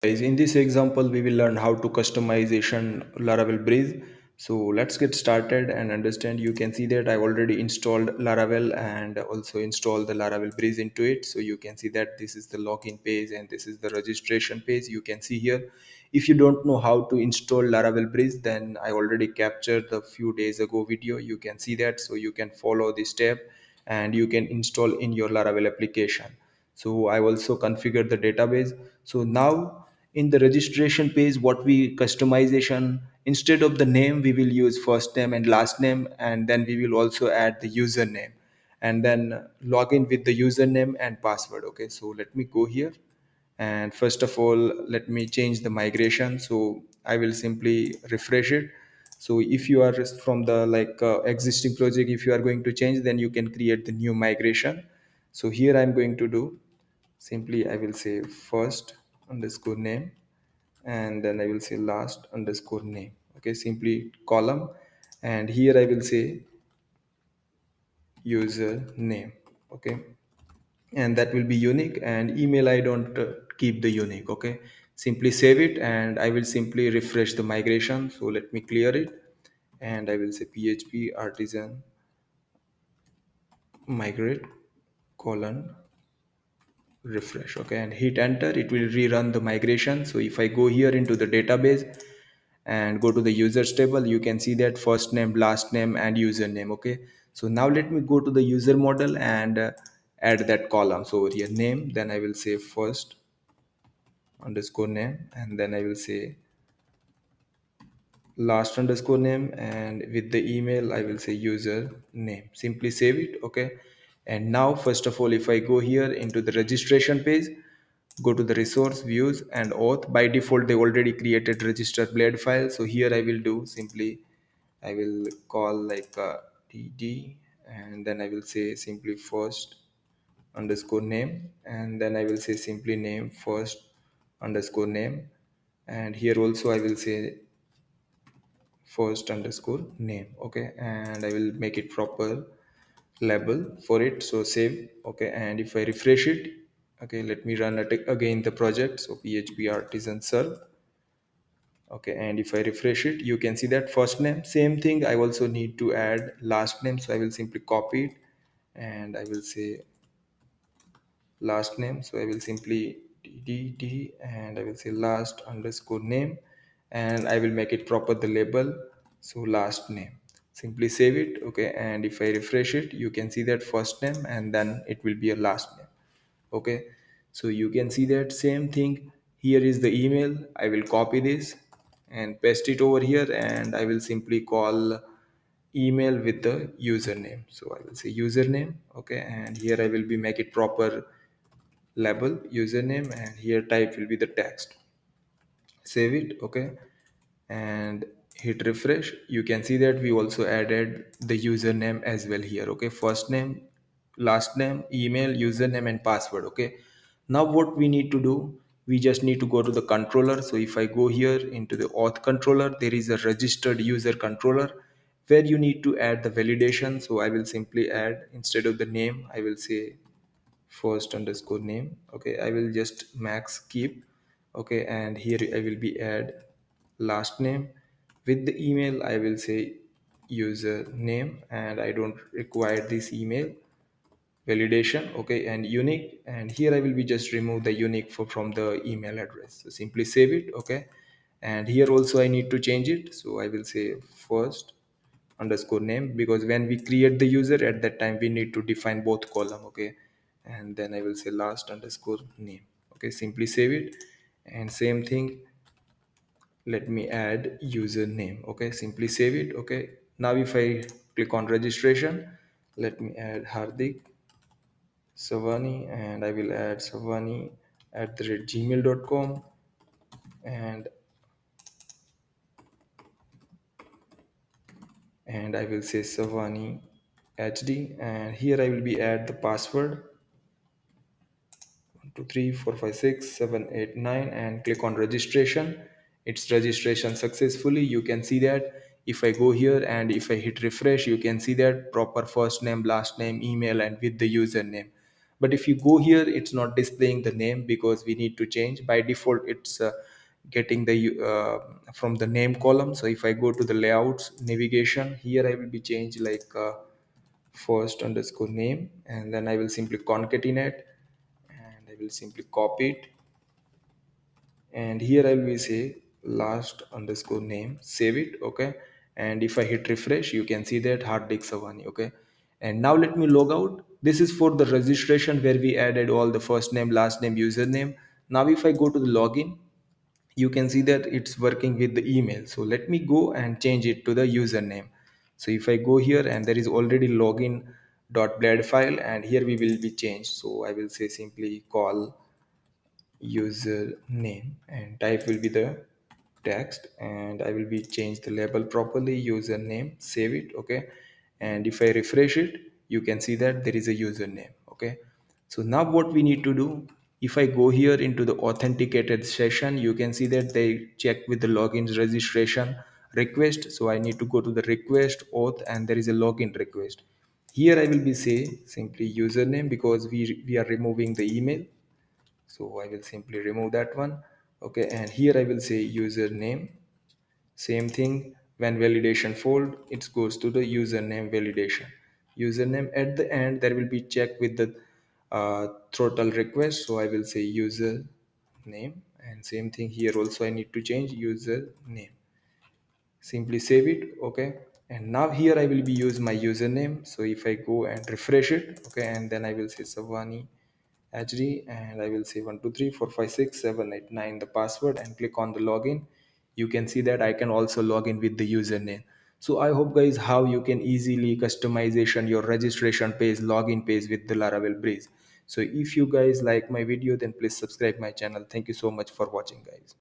Guys, in this example, we will learn how to customization Laravel Breeze. So let's get started and understand. You can see that I already installed Laravel and also installed the Laravel Breeze into it. So you can see that this is the login page and this is the registration page. You can see here. If you don't know how to install Laravel Breeze, then I already captured the few days ago video. You can see that. So you can follow this step and you can install in your Laravel application. So I also configured the database. So now in the registration page, what we customization, instead of the name we will use first name and last name, and then we will also add the username and then log in with the username and password. Okay, so let me go here, and first of all let me change the migration. So I will simply refresh it. So if you are from the existing project, if you are going to change, then you can create the new migration. So here I'm going to do, simply I will say first underscore name, and then I will say last underscore name. Okay, simply column, and here I will say user name. Okay, and that will be unique, and email I don't keep the unique. Okay, simply save it, and I will simply refresh the migration. So let me clear it, and I will say php artisan migrate colon refresh. Okay, and hit enter, it will rerun the migration. So if I go here into the database and go to the users table, you can see that first name, last name, and username. Okay, so now let me go to the user model and add that column. So over here name, then I will say first underscore name, and then I will say last underscore name, and with the email I will say user name. Simply save it. Okay, and now first of all, if I go here into the registration page, go to the resource views and auth, by default they already created register blade file. So here I will do simply, I will call dd, and then I will say simply first underscore name, and then I will say simply name first underscore name, and here also I will say first underscore name. Okay, and I will make it proper label for it. So save. Okay, and if I refresh it, okay, let me run it again the project. So php artisan serve. Okay, and if I refresh it, you can see that first name, same thing. I also need to add last name, so I will simply copy it, and I will say last name. So I will simply dd, and I will say last underscore name, and I will make it proper the label. So last name, simply save it. Okay, and if I refresh it, you can see that first name and then it will be a last name. Okay, so you can see that same thing. Here is the email. I will copy this and paste it over here, and I will simply call email with the username. So I will say username. Okay, and here I will be make it proper label username, and here type will be the text. Save it. Okay, and hit refresh. You can see that we also added the username as well here. Okay, first name, last name, email, username, and password. Okay, now what we need to do, we just need to go to the controller. So if I go here into the auth controller, there is a registered user controller where you need to add the validation. So I will simply add, instead of the name, I will say first underscore name. Okay, I will just max keep. Okay, and here I will be add last name. With the email I will say user name, and I don't require this email validation. Okay, and unique, and here I will be just remove the unique from the email address. So simply save it. Okay, and here also I need to change it. So I will say first underscore name, because when we create the user, at that time we need to define both column. Okay, and then I will say last underscore name. Okay, simply save it, and same thing, let me add username. Okay, simply save it. Okay, now if I click on registration, let me add Hardik Savani, and I will add Savani at the rate gmail.com, and I will say Savani HD, and here I will be add the password 1 2 3 4 5 6 7 8 9, and click on registration. It's registration successfully. You can see that if I go here and if I hit refresh, you can see that proper first name, last name, email, and with the username. But if you go here, it's not displaying the name because we need to change. By default, it's getting the from the name column. So if I go to the layouts navigation, here I will be changed like first underscore name, and then I will simply concatenate, and I will simply copy it, and here I will say last underscore name, save it. Okay, and if I hit refresh, you can see that Hardik Savani. Okay, and now let me log out. This is for the registration where we added all the first name, last name, username. Now if I go to the login, you can see that it's working with the email. So let me go and change it to the username. So if I go here, and there is already login.blad file, and here we will be changed. So I will say simply call username, and type will be the text, and I will be change the label properly, username, save it. Okay, and if I refresh it, you can see that there is a username. Okay, so now what we need to do, if I go here into the authenticated session, you can see that they check with the login registration request. So I need to go to the request auth, and there is a login request. Here I will be say simply username because we are removing the email. So I will simply remove that one. Okay, and here I will say username, same thing. When validation failed, it goes to the username validation. Username at the end, there will be check with the throttle request. So I will say username, and same thing here also I need to change username. Simply save it. Okay, and now here I will be use my username. So if I go and refresh it, okay, and then I will say Savani HD, and I will say 123456789 the password, and click on the login. You can see that I can also log in with the username. So I hope guys how you can easily customization your registration page, login page with the Laravel Breeze. So if you guys like my video, then please subscribe my channel. Thank you so much for watching guys.